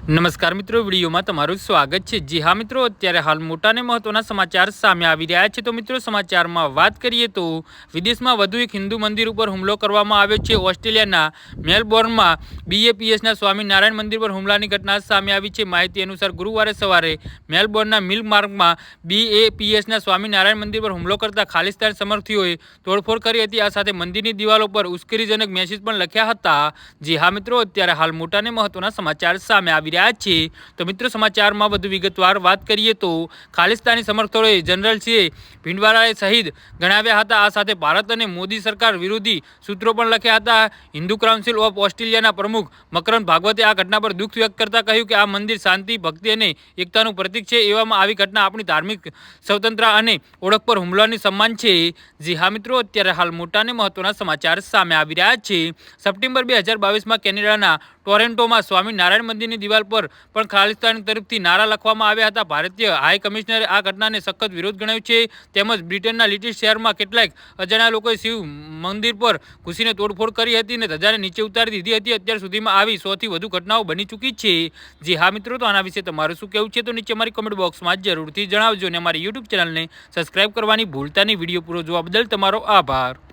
નમસ્કાર મિત્રો, વિડીયોમાં તમારું સ્વાગત છે। જી હા મિત્રો, અત્યારે હાલ મોટા અને મહત્વના સમાચાર સામે આવી રહ્યા છે। તો મિત્રો, સમાચારમાં વાત કરીએ તો વિદેશમાં વધુ એક હિન્દુ મંદિર ઉપર હુમલો કરવામાં આવ્યો છે। ઓસ્ટ્રેલિયાના મેલબોર્નમાં બીએપીએસના સ્વામિનારાયણ મંદિર પર હુમલાની ઘટના સામે આવી છે। માહિતી અનુસાર ગુરુવારે સવારે મેલબોર્નના મિલ માર્ગમાં બીએપીએસના સ્વામિનારાયણ મંદિર પર હુમલો કરતા ખાલિસ્તાન સમર્થીઓએ તોડફોડ કરી હતી। આ સાથે મંદિરની દિવાલો પર ઉશ્કેરણીજનક મેસેજ પણ લખ્યા હતા। જી હા મિત્રો, અત્યારે હાલ મોટા અને મહત્વના સમાચાર સામે આવી રહ્યા છે। તો મિત્રો, સમાચારમાં વધુ વિગતવાર વાત કરીએ તો ખાલિસ્તાની સમર્થકોએ જનરલ સિંહ ભિંડરાવાલાને શહીદ ગણાવ્યા હતા। આ સાથે ભારત અને મોદી સરકાર વિરોધી સૂત્રો પણ લખ્યા હતા। હિન્દુ કાઉન્સિલ ઓફ ઓસ્ટ્રેલિયાના પ્રમુખ મકરંદ ભાગવતે આ ઘટના પર દુઃખ વ્યક્ત કરતા કહ્યું કે આ મંદિર શાંતિ, ભક્તિ અને એકતાનું પ્રતીક છે। એવામાં આવી ઘટના આપણી ધાર્મિક સ્વતંત્રતા અને ઓળખ પર હુમલાની સમાન છે। જી હા મિત્રો, અત્યારે હાલ મોટા અને મહત્વના સમાચાર સામે આવી રહ્યા છે। સપ્ટેમ્બર 2022માં કેનેડાના ટોરેન્ટોમાં સ્વામિનારાયણ મંદિરની દિવાલ પર પણ ખાલિસ્તાન તરફથી નારા લખવામાં આવ્યા હતા। ભારતીય હાઈ કમિશનરે આ ઘટનાને સખત વિરોધ ગણાવ્યો છે। તેમજ બ્રિટનના લીટીસ શહેરમાં કેટલાક અજાણ્યા લોકોએ શિવ મંદિર પર ઘૂસીને તોડફોડ કરી હતી અને ધજાને નીચે ઉતારી દીધી હતી। અત્યાર સુધીમાં આવી 100થી વધુ ઘટનાઓ બની ચૂકી છે। જી હા મિત્રો, તો આના વિશે તમારું શું કહેવું છે તો નીચે અમારી કમેન્ટ બોક્સમાં જરૂરથી જણાવજો અને અમારી યુટ્યુબ ચેનલને સબસ્ક્રાઇબ કરવાની ભૂલતા નહીં। વિડીયો પૂરો જોવા બદલ તમારો આભાર।